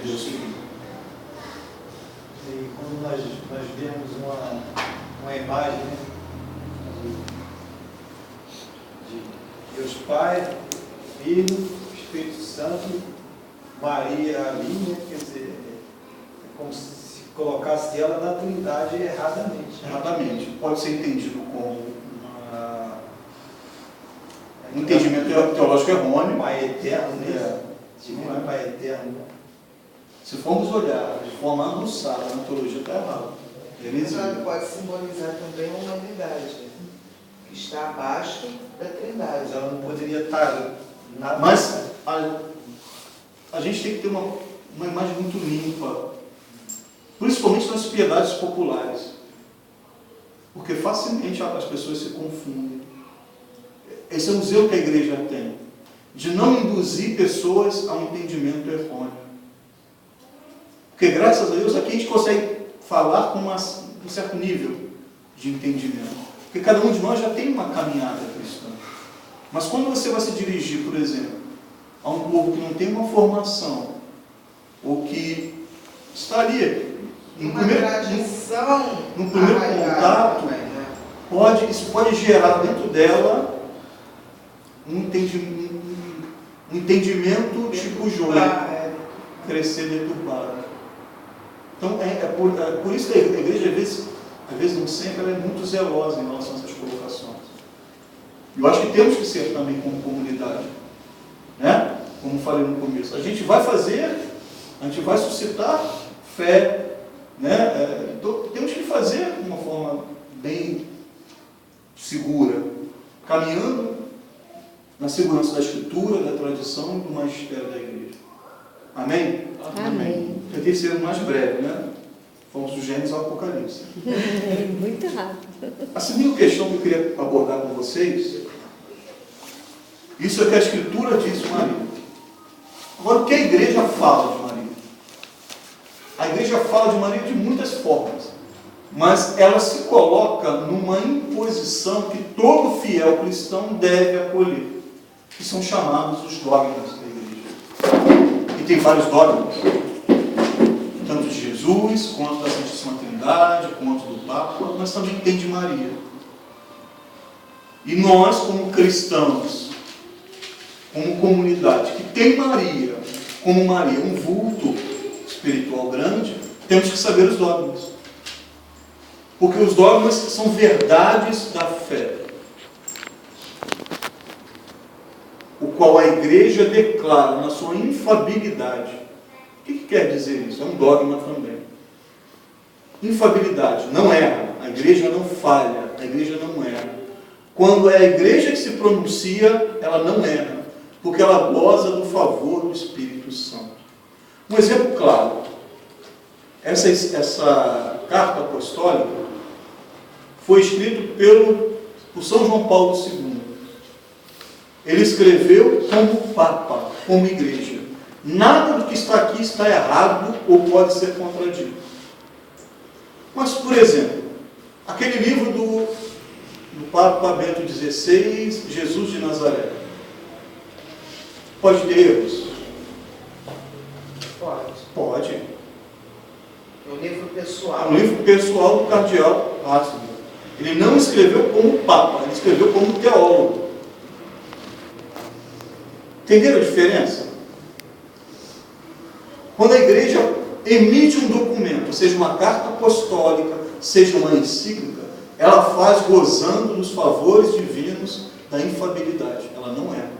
Deus seguir. E quando nós vemos uma imagem, né, de Deus Pai, Filho, Espírito Santo, Maria ali, né, quer dizer, é como se colocasse ela na Trindade erradamente. Erradamente. Pode ser entendido como um entendimento teológico errôneo. Pai eterno, né? Não é Pai eterno. Se formos olhar de forma aguçada, a teologia está errada. Ela pode simbolizar também a humanidade, que está abaixo da Trindade. Mas ela não poderia estar na... Mas a gente tem que ter uma imagem muito limpa, principalmente nas piedades populares, porque facilmente as pessoas se confundem. Esse é um zelo que a igreja tem, de não induzir pessoas a um entendimento errôneo. Porque graças a Deus aqui a gente consegue falar com um certo nível de entendimento. Porque cada um de nós já tem uma caminhada cristã. Mas quando você vai se dirigir, por exemplo, a um povo que não tem uma formação, ou que está ali, no primeiro contato, também, né? isso pode gerar dentro dela um entendimento tipo joio, crescer deturbado. Então, por isso que a igreja, às vezes não sempre, ela é muito zelosa em relação a essas colocações. Eu acho que temos que ser também como comunidade, né? Como falei no começo. A gente vai suscitar fé, né? Temos que fazer de uma forma bem segura, caminhando na segurança da Escritura, da tradição e do magistério da igreja. Amém? Amém. Tentei ser o mais breve, né? Fomos do Gênesis ao Apocalipse. Muito rápido. A segunda questão que eu queria abordar com vocês, isso é que a Escritura diz de Maria. Agora, o que a igreja fala de Maria? A igreja fala de Maria de muitas formas, mas ela se coloca numa imposição que todo fiel cristão deve acolher, que são chamados os dogmas da igreja. E tem vários dogmas, tanto de Jesus, quanto da Santíssima Trindade, quanto do Papa, mas também tem de Maria. E nós, como cristãos, como comunidade que tem Maria, como Maria, um vulto espiritual grande, temos que saber os dogmas. Porque os dogmas são verdades da fé, o qual a igreja declara na sua infabilidade. O que quer dizer isso? É um dogma também. Infabilidade, não erra, a igreja não falha, a igreja não erra. Quando é a igreja que se pronuncia, ela não erra, porque ela goza do favor do Espírito Santo. Um exemplo claro, essa carta apostólica foi escrita por São João Paulo II. Ele escreveu como Papa, como igreja. Nada do que está aqui está errado ou pode ser contradito. Mas, por exemplo, aquele livro do Papa Bento XVI, Jesus de Nazaré, pode ter erros? Pode. É um livro pessoal. É um livro pessoal do cardeal Ratzinger. Ele não escreveu como Papa, ele escreveu como teólogo. Entenderam a diferença? Quando a igreja emite um documento, seja uma carta apostólica, seja uma encíclica, ela faz gozando dos favores divinos da infabilidade. Ela não erra.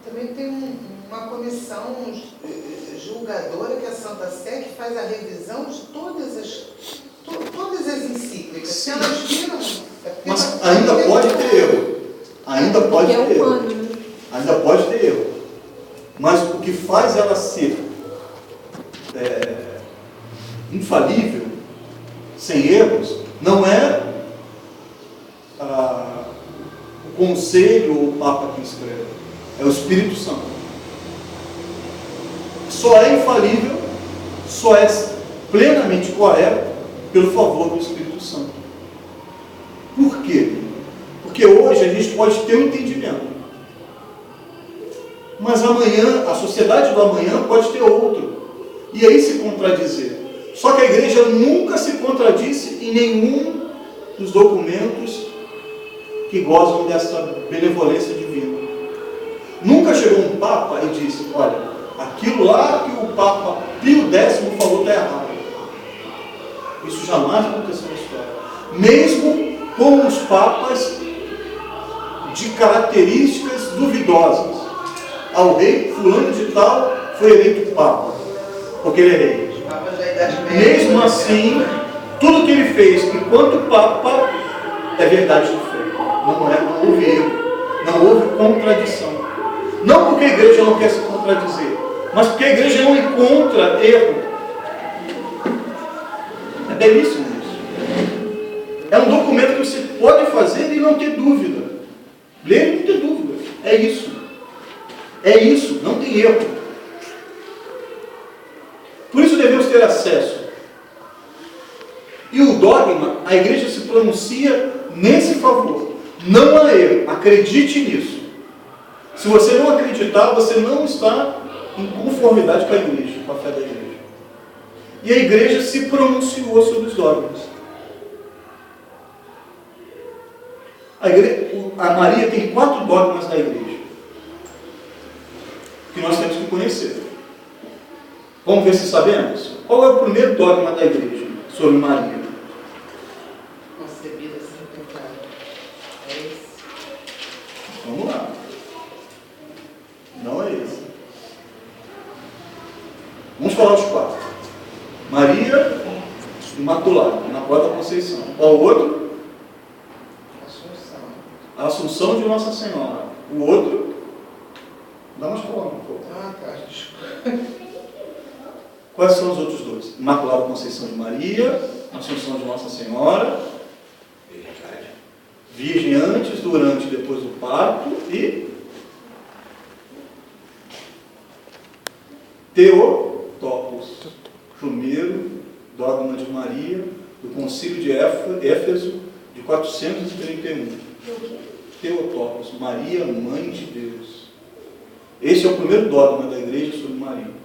Também tem uma comissão julgadora, que é a Santa Sé, que faz a revisão de todas as encíclicas. Se elas viram... Mas ainda pode ter erro. Ainda pode ter erro. humano, né? Ainda pode ter erro. Mas o que faz ela ser infalível, sem erros, não é o conselho ou o Papa que escreve, é o Espírito Santo. Só é infalível, só é plenamente correto pelo favor do Espírito Santo. Por quê? Porque hoje a gente pode ter um entendimento, mas amanhã, a sociedade do amanhã pode ter outro. e aí se contradizer. Só que a igreja nunca se contradisse em nenhum dos documentos que gozam dessa benevolência divina. Nunca chegou um Papa e disse, olha, aquilo lá que o Papa Pio X falou está errado. Isso jamais aconteceu na história. Mesmo com os papas de características duvidosas. Ao rei fulano de tal foi eleito Papa, porque ele é rei. Os papas da Idade Média. Mesmo assim, tudo que ele fez enquanto Papa é verdade de fé. Não houve erro, não houve contradição. Não porque a igreja não quer se contradizer, mas porque a igreja não encontra erro. É belíssimo isso. É um documento que você pode fazer e não ter dúvida. Ler e não ter dúvida. É isso. É isso, não tem erro. Por isso devemos ter acesso. E o dogma, a igreja se pronuncia nesse favor. Não há erro, acredite nisso. Se você não acreditar, você não está em conformidade com a igreja, com a fé da igreja. E a igreja se pronunciou sobre os dogmas. A Maria tem 4 dogmas da igreja, que nós temos que conhecer. Vamos ver se sabemos? Qual é o primeiro dogma da igreja sobre Maria? Concebida sem pecado. É esse. Vamos lá. Não é esse. Vamos falar os 4. Maria Imaculada, Imaculada Conceição. Qual o outro? Assunção. A Assunção de Nossa Senhora. O outro? Dá mais palavra um pouco. Ah, tá. Desculpa. Quais são os outros 2? Imaculada Conceição de Maria, Assunção de Nossa Senhora, Virgem antes, durante e depois do parto e Theotokos, primeiro dogma de Maria, do Concílio de Éfeso, de 431. Theotokos, Maria, Mãe de Deus. Esse é o primeiro dogma da igreja sobre Maria.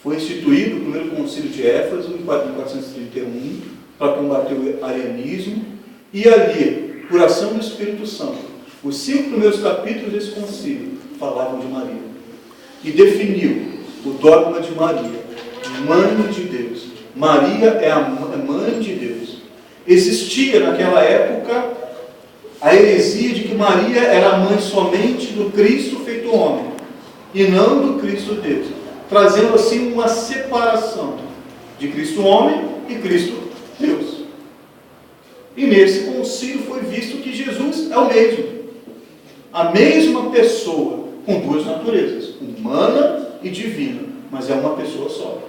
Foi instituído o primeiro Concílio de Éfeso, em 431, para combater o arianismo, e ali, por ação do Espírito Santo, os 5 primeiros capítulos desse concílio falavam de Maria, e definiu o dogma de Maria, Mãe de Deus. Maria é a Mãe de Deus. Existia naquela época a heresia de que Maria era a mãe somente do Cristo feito homem, e não do Cristo Deus, trazendo assim uma separação de Cristo homem e Cristo Deus. E nesse concílio foi visto que Jesus é o mesmo. A mesma pessoa, com 2 naturezas, humana e divina, mas é uma pessoa só.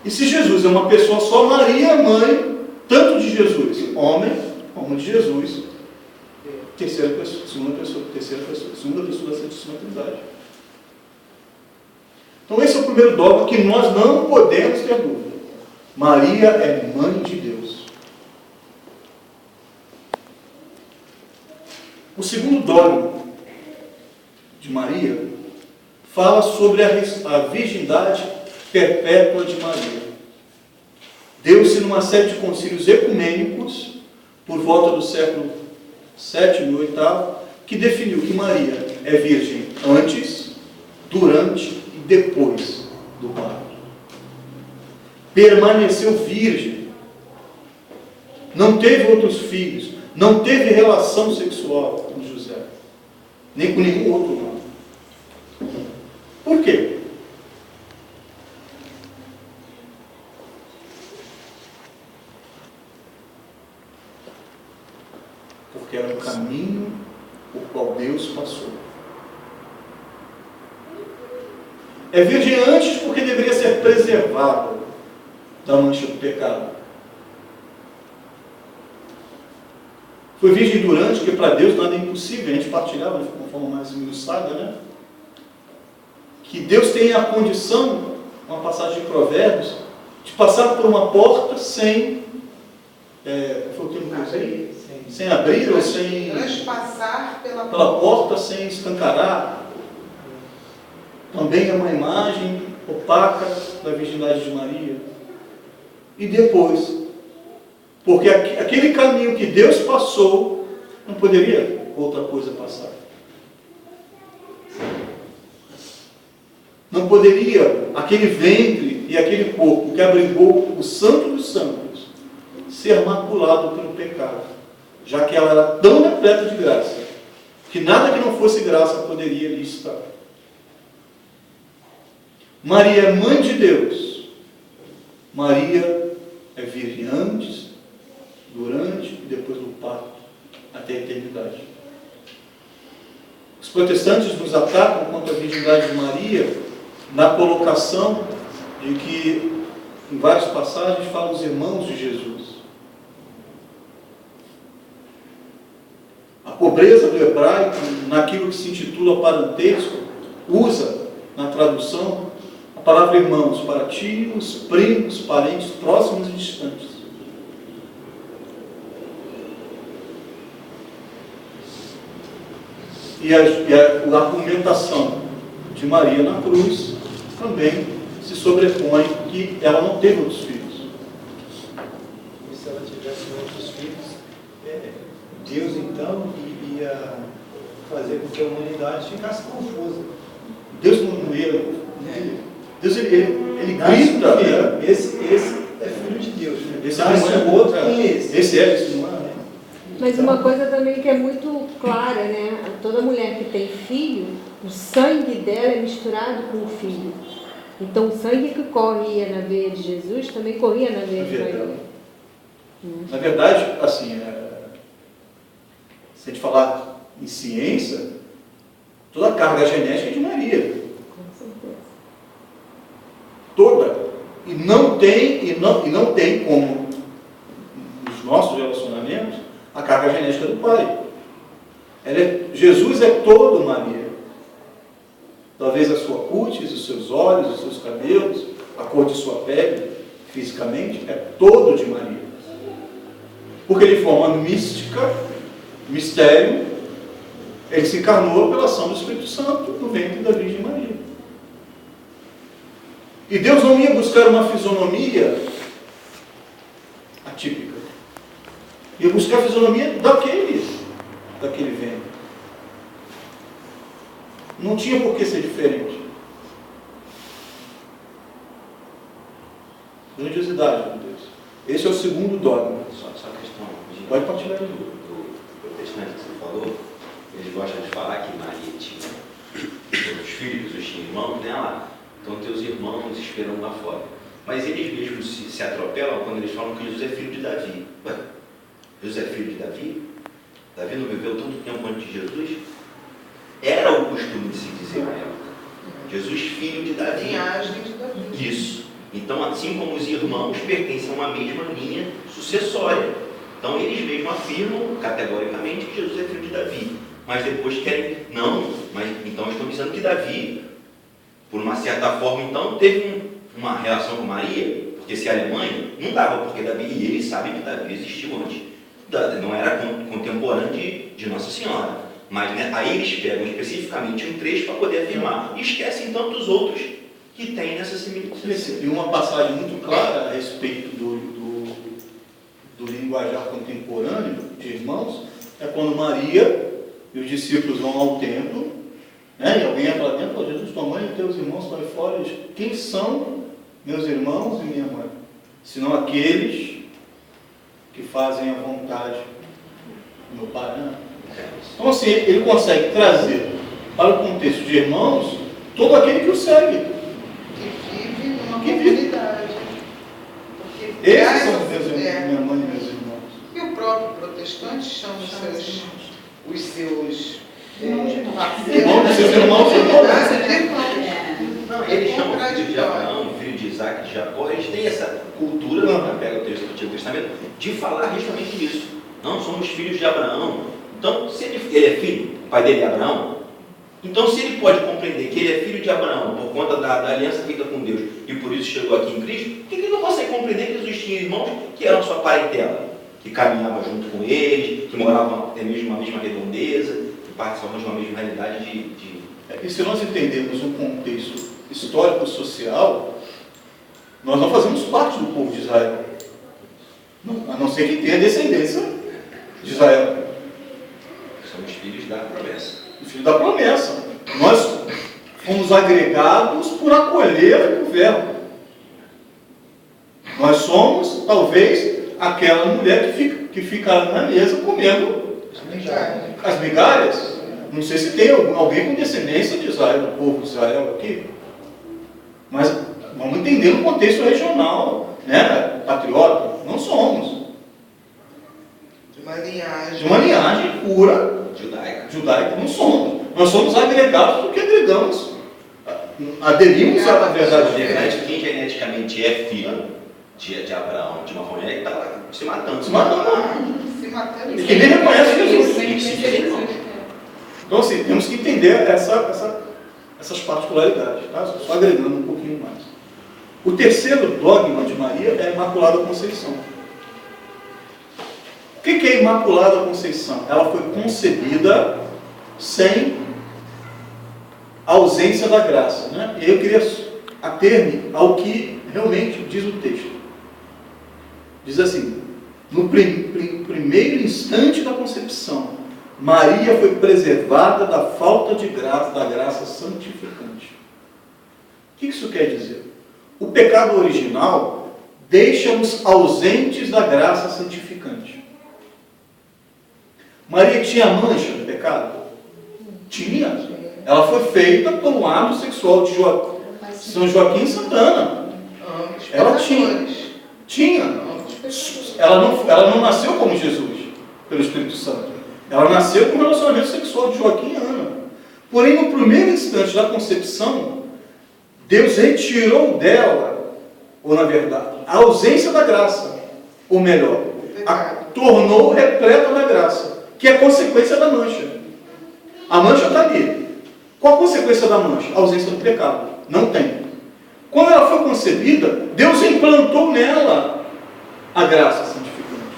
E se Jesus é uma pessoa só, Maria é mãe, tanto de Jesus, homem, como de Jesus, terceira pessoa, segunda pessoa da Santíssima Trindade. Então esse é o primeiro dogma que nós não podemos ter dúvida. Maria é Mãe de Deus. O segundo dogma de Maria fala sobre a virgindade perpétua de Maria. Deu-se numa série de concílios ecumênicos, por volta do século VII e VIII, que definiu que Maria é virgem antes, durante e depois do parto. Permaneceu virgem, não teve outros filhos, não teve relação sexual com José, nem com nenhum outro homem. Por quê? Porque era o caminho por qual Deus passou. É virgem antes porque deveria ser preservada da mancha do pecado. Foi virgem durante, porque para Deus nada é impossível. A gente partilhava de uma forma mais esmiuçada, né? Que Deus tem a condição, uma passagem de Provérbios, de passar por uma porta sem sem abrir ou sem transpassar pela porta, sem escancarar. também é uma imagem opaca da virgindade de Maria. E depois, porque aquele caminho que Deus passou, não poderia outra coisa passar. Não poderia aquele ventre e aquele corpo que abrigou o Santo dos Santos ser maculado pelo pecado, já que ela era tão repleta de graça, que nada que não fosse graça poderia ali estar. Maria é mãe de Deus. Maria é virgem antes, durante e depois do parto, até a eternidade. Os protestantes nos atacam contra a virgindade de Maria na colocação de que, em várias passagens, fala os irmãos de Jesus. A pobreza do hebraico, naquilo que se intitula parentesco, usa, na tradução, a palavra irmãos para tios, primos, parentes próximos e distantes. E a argumentação de Maria na cruz também se sobrepõe que ela não teve outros filhos. E se ela tivesse outros filhos, Deus então ia fazer com que a humanidade ficasse confusa. Deus não ia. Deus ele grita. Né? Esse é filho de Deus. Esse é o outro, quem é esse? Esse não é. Mas uma coisa também que é muito clara, né? Toda mulher que tem filho, o sangue dela é misturado com o filho. Então o sangue que corria na veia de Jesus também corria na veia de Maria. Na verdade, assim, se a gente falar em ciência, toda a carga genética é de Maria. Com certeza. Toda. E não tem como, nos nossos relacionamentos, a carga genética do pai. Jesus é todo Maria. Talvez a sua cutis, os seus olhos, os seus cabelos, a cor de sua pele, fisicamente, é todo de Maria. Porque de forma mística, mistério, ele se encarnou pela ação do Espírito Santo no ventre da Virgem Maria. E Deus não ia buscar uma fisionomia atípica. Ia buscar a fisionomia daquele ventre. Não tinha por que ser diferente. Grandiosidade de Deus. Esse é o segundo dogma. Só a questão Pode partilhar aí. do protestante que você falou, eles gostam de falar que Maria tinha os filhos, os irmãos dela, então teus irmãos esperam lá fora. Mas eles mesmos se atropelam quando eles falam que Jesus é filho de Davi. Ué, Jesus é filho de Davi? Davi não viveu tanto tempo antes de Jesus? Era o costume de se dizer na época. Jesus, filho de Davi. Linhagem de Davi. Isso. Então, assim como os irmãos pertencem a uma mesma linha sucessória. Então, eles mesmos afirmam categoricamente que Jesus é filho de Davi. Mas depois querem, não, mas então estão dizendo que Davi, por uma certa forma, então, teve uma relação com Maria, porque se a Alemanha não dava, porque Davi, e eles sabem que Davi existiu antes. Não era contemporâneo de Nossa Senhora. Mas né, aí eles pegam especificamente um trecho para poder afirmar e esquecem tantos outros que tem nessa similitude. E uma passagem muito clara a respeito do linguajar contemporâneo de irmãos é quando Maria e os discípulos vão ao templo, né, e alguém entra lá dentro e fala: Jesus, tua mãe e teus irmãos estão aí fora. Eles, quem são meus irmãos e minha mãe? Senão aqueles que fazem a vontade do meu Pai. Né? Então assim, ele consegue trazer para o contexto de irmãos todo aquele que o segue. Que vive numa comunidade. Porque Esses são minha mãe e meus irmãos. E o próprio protestante chama os seus parceiros, Seus irmãos de irmãos. Não, eles chamam filho de Abraão, filho de Isaac, de Jacó. Eles têm essa cultura, pega o texto do Antigo Testamento, de falar justamente isso. Não, somos filhos de Abraão. Então, se ele é filho, o pai dele é Abraão, então se ele pode compreender que ele é filho de Abraão por conta da aliança feita com Deus e por isso chegou aqui em Cristo, por que ele não consegue compreender que Jesus tinha irmãos que eram sua parentela, que caminhavam junto com eles, que moravam até mesmo na mesma redondeza, que participavam de uma mesma realidade E se nós entendermos o contexto histórico, social, nós não fazemos parte do povo de Israel. A não ser que tenha descendência de Israel. Somos filhos da promessa. O filho da promessa. Nós fomos agregados por acolher o verbo. Nós somos, talvez, aquela mulher que fica na mesa comendo as migalhas. Não sei se tem alguém com descendência de Israel, do povo de Israel aqui. Mas vamos entender o contexto regional, né? Patriota. Não somos. De uma linhagem pura judaica. Não somos. Nós somos agregados porque agregamos. Aderimos à verdade de Deus. Quem geneticamente é filho de Abraão, de uma mulher, está lá se matando. Se matando. E que nem reconhece Jesus. Tem que se dizer irmão. Então, assim, temos que entender essas particularidades, tá? Só agregando um pouquinho mais. O terceiro dogma de Maria é a Imaculada Conceição. O que é a Imaculada Conceição? Ela foi concebida sem ausência da graça, né? E eu queria ater-me ao que realmente diz o texto. Diz assim: no primeiro instante da concepção, Maria foi preservada da falta de graça, da graça santificante. O que isso quer dizer? O pecado original deixa-nos ausentes da graça santificante. Maria tinha mancha de pecado? Tinha. Ela foi feita pelo ato sexual de São Joaquim e Santana. Ela tinha. Ela não nasceu como Jesus, pelo Espírito Santo. Ela nasceu com o relacionamento sexual de Joaquim e Ana. Porém, no primeiro instante da concepção, Deus retirou dela, ou na verdade, a ausência da graça, ou melhor, a tornou repleta da graça, que é a consequência da mancha. A mancha está ali. Qual a consequência da mancha? A ausência do pecado. Não tem. Quando ela foi concebida, Deus implantou nela a graça santificante,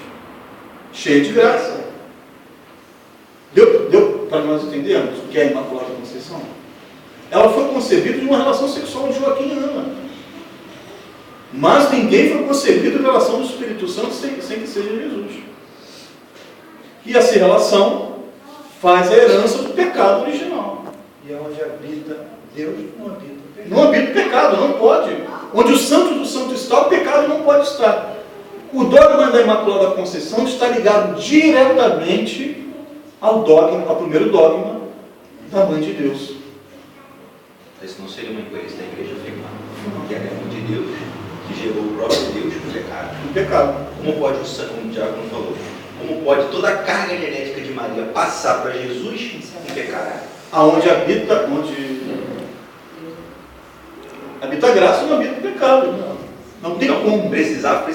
cheia de graça. Deu para nós entendermos o que é a Imaculada Conceição? Ela foi concebida de uma relação sexual de Joaquim e Ana. Mas ninguém foi concebido de relação do Espírito Santo sem que seja Jesus. E essa relação faz a herança do pecado original. E onde habita Deus, não habita o pecado. Não habita o pecado, não pode. Onde o santo do santo está, o pecado não pode estar. O dogma da Imaculada Conceição está ligado diretamente ao primeiro dogma da Mãe de Deus. Isso não seria uma incoerência da igreja afirmar que ela é a mãe de Deus, que gerou o próprio Deus no pecado. O pecado. Como pode, como o Diácono falou, como pode toda a carga genética de Maria passar para Jesus em pecado? Aonde habita a graça, não habita o pecado. Não tem então, como. Precisava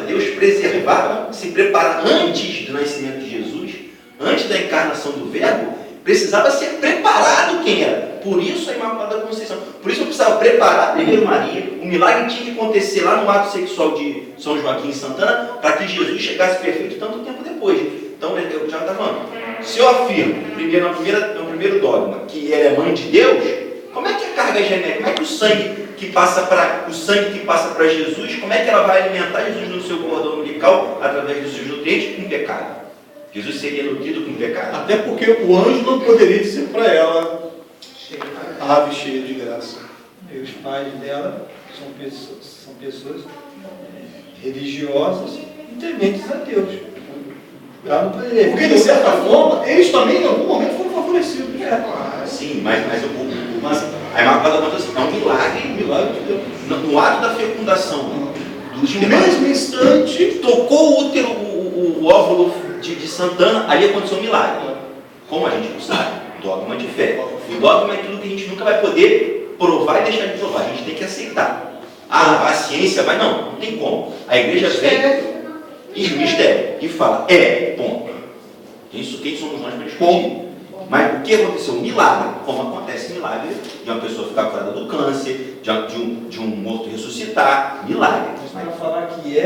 Deus preservar, se preparar antes do nascimento de Jesus, antes da encarnação do Verbo, precisava ser preparado quem era. Por isso a Imaculada Conceição. Por isso eu precisava preparar primeiro Maria. O milagre tinha que acontecer lá no ato sexual de São Joaquim e Santana, para que Jesus chegasse perfeito tanto tempo depois. Então, eu já estava falando. Se eu afirmo, no primeiro dogma, que ela é mãe de Deus, como é que a carga genética, como é que o sangue que passa para Jesus, como é que ela vai alimentar Jesus no seu cordão umbilical, através dos seus nutrientes, com pecado? Jesus seria nutrido com pecado? Até porque o anjo não poderia dizer para ela, ave cheia de graça. E os pais dela são pessoas religiosas e tementes a Deus. Porque, de certa forma, eles também, em algum momento, foram favorecidos. Sim, mas a Imaculada Conceição é um milagre de Deus. No ato da fecundação, No mesmo instante, tocou o útero, o óvulo de Santana, ali aconteceu um milagre. Como a gente não sabe? Dogma de fé. O dogma é aquilo que a gente nunca vai poder provar e deixar de provar. A gente tem que aceitar. A ciência vai, não tem como. A igreja vem e o mistério e fala, ponto. Quem somos nós para discutir? Mas o que aconteceu? Um milagre. Como acontece milagre de uma pessoa ficar curada do câncer, de um morto ressuscitar. Milagre. Mas para falar que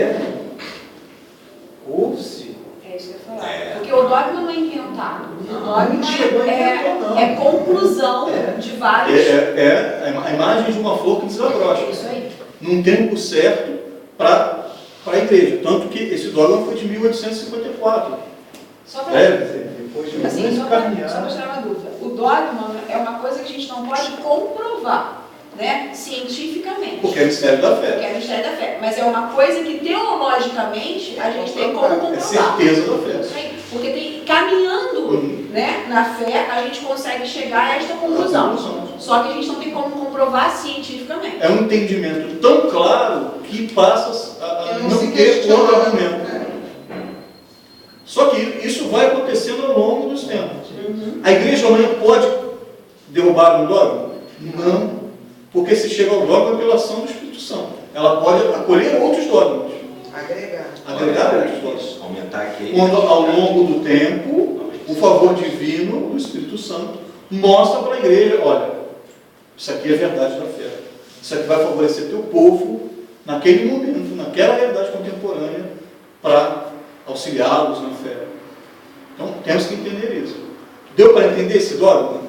ou se Porque o dogma não é inventado. O dogma chegou a inventar, não. é conclusão de vários. É a imagem de uma flor que desabrocha. Isso aí. Num tempo certo para a igreja. Tanto que esse dogma foi de 1854. Só para Depois de assim, muito só para caminhar. tirar uma dúvida. O dogma é uma coisa que a gente não pode comprovar, né, cientificamente. Porque é mistério da Que fé. é o mistério da fé. Mas é uma coisa que teologicamente a gente tem como É comprovar. certeza da Isso fé. aí. Porque caminhando, né, na fé, a gente consegue chegar a esta conclusão. Só que a gente não tem como comprovar cientificamente. É um entendimento tão claro que passa a Que não se ter questiona, outro argumento. né? Só que isso vai acontecendo ao longo dos tempos. A igreja amanhã pode derrubar um dogma? Não. Porque se chega ao dogma pela ação do Espírito Santo. Ela pode acolher outros dogmas. Agregar outros dogmas. Aumentar aquele. Quando ao longo do tempo, o favor divino do Espírito Santo mostra para a igreja, olha, isso aqui é verdade da fé. Isso aqui vai favorecer teu povo naquele momento, naquela realidade contemporânea, para auxiliá-los na fé. Então, temos que entender isso. Deu para entender esse dogma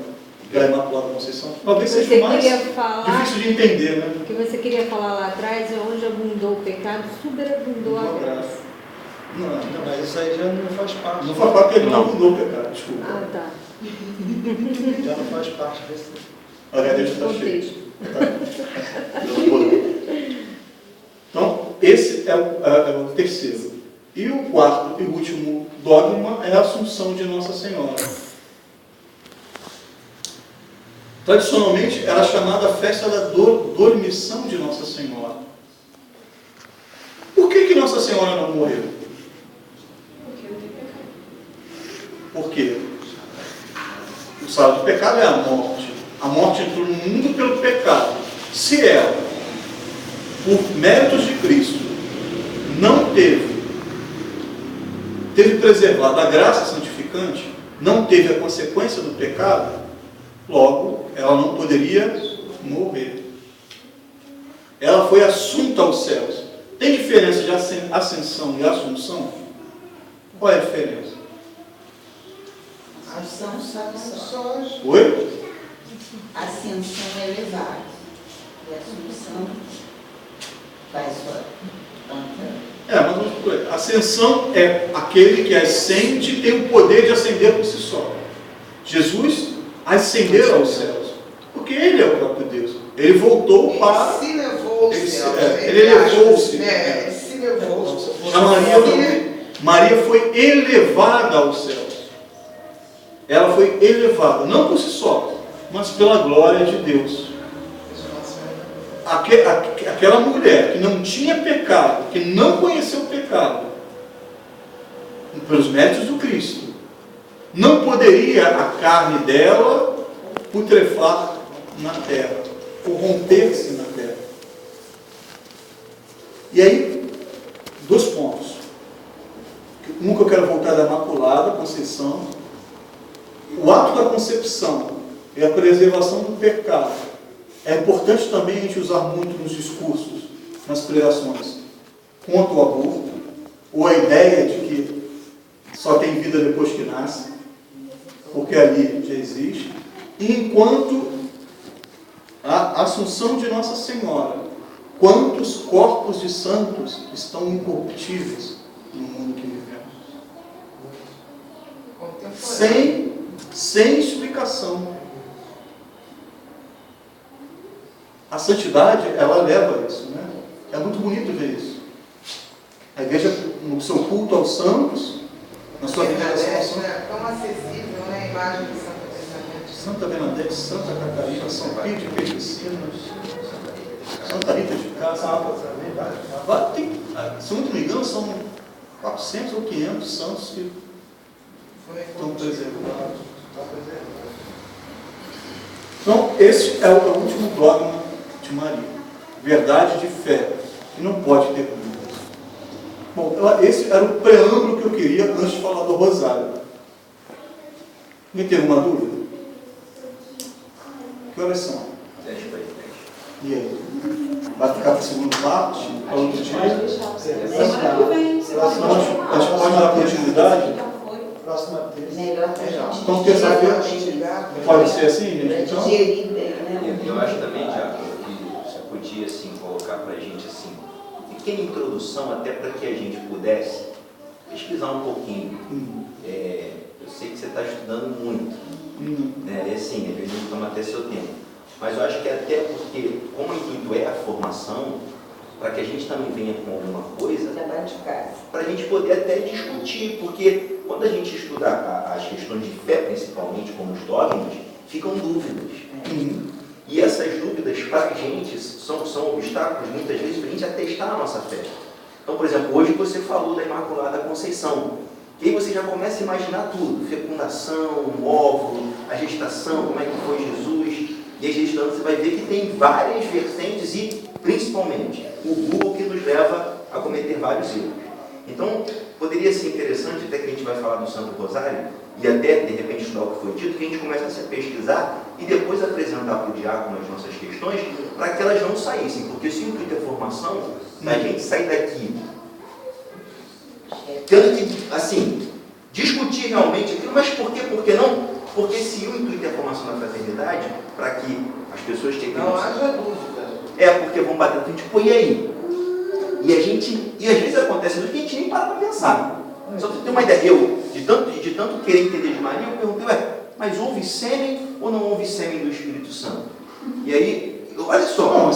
da Imaculada Conceição? Talvez Você seja o mais queria falar, difícil de entender, né? o que você queria falar lá atrás, é onde abundou o pecado, superabundou a graça. Não, Não, mas isso aí já não faz parte. não faz parte porque ele não mudou o pecado, desculpa. Ah, tá. Já não faz parte desse. Olha, deixa eu estar cheio. Contexto. Então, esse é o terceiro. E o quarto e último dogma é a Assunção de Nossa Senhora. Tradicionalmente era chamada a festa da dormição de Nossa Senhora. Por que Nossa Senhora não morreu? Por quê? O salário do pecado é a morte. A morte entrou no mundo pelo pecado. Se ela, por méritos de Cristo, não teve preservado a graça santificante, não teve a consequência do pecado, logo, ela não poderia morrer. Ela foi assunta aos céus. Tem diferença de ascensão e assunção? Qual é a diferença? Só Oi? Ascensão é elevada e a Assunção faz sua Mas vamos por aí. Ascensão é aquele que ascende e tem o poder de ascender por si só. Jesus ascendeu aos céus, porque Ele é o próprio Deus. Ele voltou para... Ele se levou aos céus. Ele elevou-se. Ele se levou. Maria foi elevada aos céus. Ela foi elevada, não por si só, mas pela glória de Deus. Aquela mulher que não tinha pecado, que não conheceu o pecado, pelos méritos do Cristo, não poderia a carne dela putrefar na terra, corromper-se na terra. E aí, 2 pontos. Um que eu quero voltar da Imaculada Conceição. O ato da concepção e a preservação do pecado. É importante também a gente usar muito nos discursos, nas pregações, contra o aborto, ou a ideia de que só tem vida depois que nasce, porque ali já existe, enquanto a Assunção de Nossa Senhora, quantos corpos de santos estão incorruptíveis no mundo que vivemos? Sem explicação. A santidade, ela leva isso, né? É muito bonito ver isso. A igreja, no seu culto aos santos, na sua veneração aos santos. É tão acessível, né? A imagem de Santa Bernadette. Santa Bernadette, Santa Catarina, São Pio de Petricina, Santa Rita de Cássia. Se eu não me engano, são 400 ou 500 santos que estão preservados. Então, esse é o último dogma de Maria. Verdade de fé, que não pode ter dúvidas. Bom, esse era o preâmbulo que eu queria antes de falar do rosário. Alguém tem alguma dúvida? Que horas são? 10 para 10. E aí? Vai ficar para a segunda parte? Para outro dia? Semana que vem, A gente pode dar continuidade? próxima terça. Melhor para a gente Então, terça-feira, Chegar. pode ser assim, gente? para Então, digerir bem, né? Eu acho também, Tiago, que você podia assim, colocar para a gente assim, pequena introdução até para que a gente pudesse pesquisar um pouquinho. Eu sei que você está estudando muito, né? E assim, às vezes não toma até seu tempo. Mas eu acho que até porque, como o intuito é a formação, para que a gente também venha com alguma coisa, Trabalho de casa. para a gente poder até discutir, porque quando a gente estuda as questões de fé, principalmente como os dogmas, ficam dúvidas. E essas dúvidas, para a gente, são obstáculos, muitas vezes, para a gente atestar a nossa fé. Então, por exemplo, hoje você falou da Imaculada Conceição, que aí você já começa a imaginar tudo, fecundação, o óvulo, a gestação, como é que foi Jesus, e aí estudando você vai ver que tem várias vertentes e, principalmente, o Google que nos leva a cometer vários erros. Então, poderia ser interessante, até que a gente vai falar do Santo Rosário, e até, de repente, estudar o que foi dito, que a gente comece a pesquisar e depois apresentar para o diácono as nossas questões, para que elas não saíssem, porque se o intuito é formação, a gente sair daqui tendo que, assim, discutir realmente aquilo, mas por quê? Por que não? Porque se o intuito é a formação da fraternidade, para que as pessoas tenham... Não haja dúvida. Porque vão bater no tipo, e aí? E às vezes acontece que a gente nem para pensar. Só para você ter uma ideia, eu, de tanto querer entender de Maria, eu perguntei, mas houve sêmen ou não houve sêmen do Espírito Santo? E aí, olha só,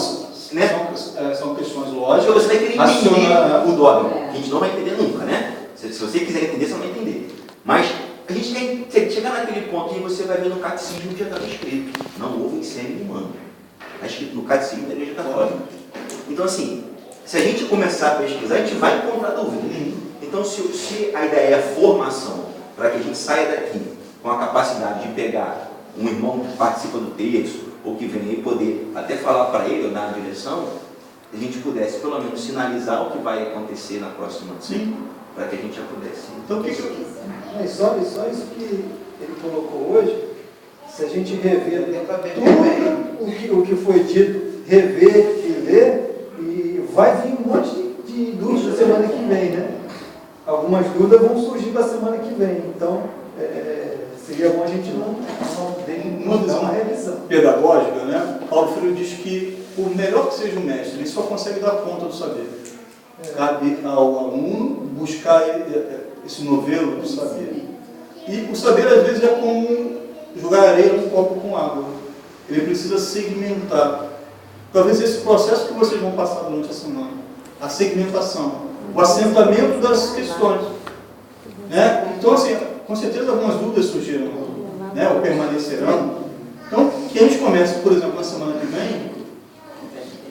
né? São questões lógicas. Você vai querer entender o dogma, que a gente não vai entender nunca, né? Se você quiser entender, você não vai entender. Mas a gente tem que chegar naquele ponto e você vai ver no catecismo que já estava escrito. Não houve sêmen humano. Está escrito no catecismo da Igreja Católica. Então, assim, se a gente começar a pesquisar, a gente vai encontrar dúvidas. Então, se a ideia é a formação, para que a gente saia daqui com a capacidade de pegar um irmão que participa do texto, ou que vem aí poder até falar para ele ou dar a direção, a gente pudesse pelo menos sinalizar o que vai acontecer na próxima, para que a gente já pudesse. Então, o que eu... Mas só isso que ele colocou hoje, se a gente rever tudo o que foi dito, rever e ler, e vai vir um monte de dúvidas semana que vem, né? Algumas dúvidas vão surgir da semana que vem, então seria bom a gente não dar uma revisão. Pedagógica, né? Paulo Freire diz que, por melhor que seja o mestre, ele só consegue dar conta do saber. Cabe ao aluno buscar esse novelo do saber. E o saber, às vezes, é como jogar areia num copo com água. Ele precisa segmentar. Talvez esse processo que vocês vão passar durante a semana, a segmentação, o assentamento das questões. Né? Então, assim, com certeza algumas dúvidas surgirão, né? Ou permanecerão. Então, que a gente comece, por exemplo, na semana que vem,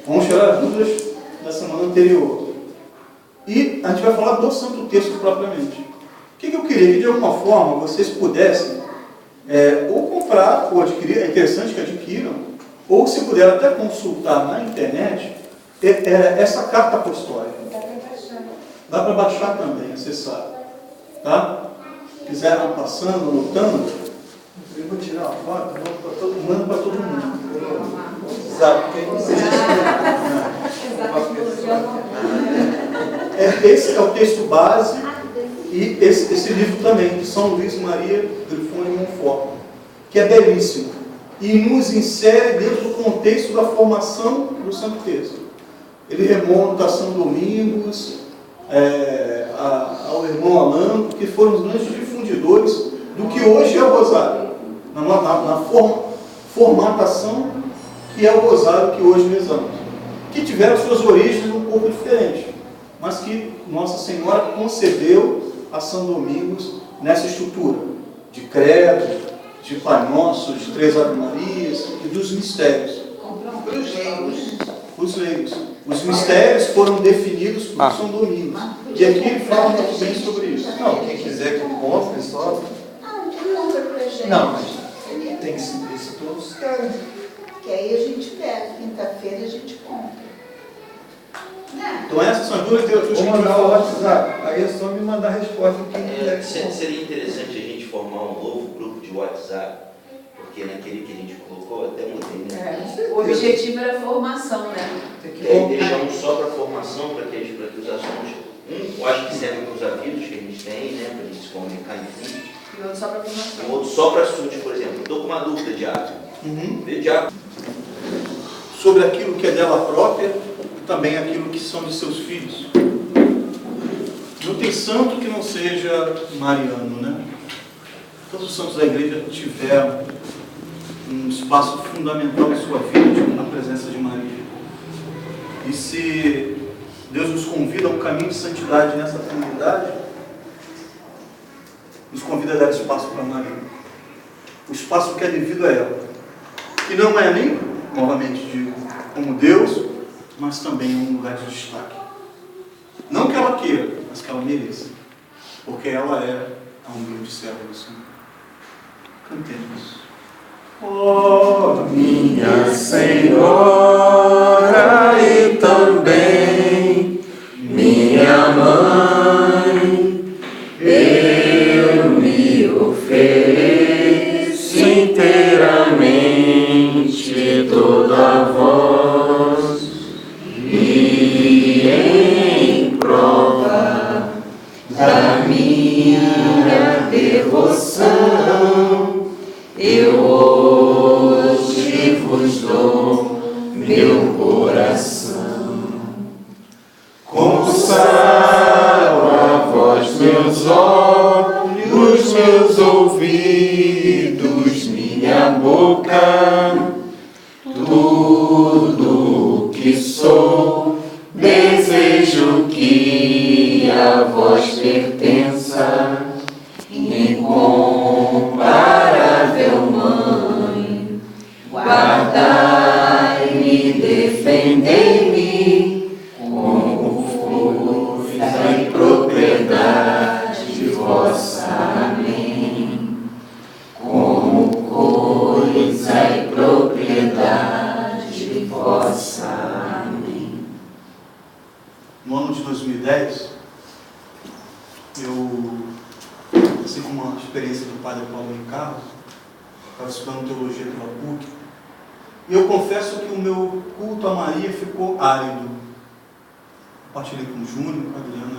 vamos tirar as dúvidas da semana anterior. E a gente vai falar do Santo Texto propriamente. O que eu queria? Que de alguma forma vocês pudessem ou comprar ou adquirir, é interessante que adquiram, ou se puder até consultar na internet essa carta apostólica. Dá para baixar também, acessar. Tá? Se quiser passando, anotando, eu vou tirar uma foto, mando para todo mundo. Sabe? Esse é o texto base e esse livro também, de São Luís Maria Grifone de Montfort, que é belíssimo e nos insere dentro do contexto da formação do Santo Texto. Ele remonta a São Domingos, ao irmão Alano, que foram os grandes difundidores do que hoje é o Rosário, na formatação que é o Rosário que hoje rezamos, que tiveram suas origens um pouco diferentes, mas que Nossa Senhora concedeu a São Domingos nessa estrutura de credo, de Pai Nosso, de Três Ave Marias e dos mistérios. Os leigos. Os mistérios foram definidos por São Domingos. E aqui ele fala muito bem sobre isso. Não, quem quiser que compre, só... Compra pra gente. Não, mas tem que ser isso todos querem. Que aí a gente pega, quinta-feira a gente compra. Então essas são as duas literaturas que Vou a gente vai mandar o falar. WhatsApp, aí é só me mandar a resposta quem quiser que compre. Seria interessante a gente formar um novo grupo de WhatsApp, porque naquele que a gente colocou, eu até mudei, né? O objetivo era a formação, né? Tem que E aí comprar. deixamos só para formação, para que os assuntos, eu acho que servem para os avisos que a gente tem, né? Para a gente se comunicar, enfim. E outro só para formação. Tem outro só para assuntos, por exemplo. Estou com uma dúvida, diácono. Diácono. Sobre aquilo que é dela própria e também aquilo que são de seus filhos. Não tem santo que não seja mariano, né? Todos os santos da igreja tiveram um espaço fundamental em sua vida na presença de Maria. E se Deus nos convida a um caminho de santidade nessa comunidade, nos convida a dar espaço para Maria. O espaço que é devido a ela. Que não é nem, novamente digo, como Deus, mas também um lugar de destaque. Não que ela queira, mas que ela mereça. Porque ela é a humilde serva do Senhor. Cantemos. Oh, minha Senhora e também minha mãe, eu me ofereço inteiramente toda a vós e em prova da minha devoção eu hoje vos dou meu coração. Consagro a vós meus olhos, meus ouvidos, minha boca, tudo que sou, desejo que a vós pertença. Incomparável Mãe, guardai-me, defendei-me como força e propriedade vossa. Amém. Como coisa e propriedade vossa. Amém. No ano de 2010, assim como a experiência do padre Paulo Ricardo, estava estudando teologia pela PUC, e eu confesso que o meu culto a Maria ficou árido. Compartilhei com o Júnior, com a Adriana,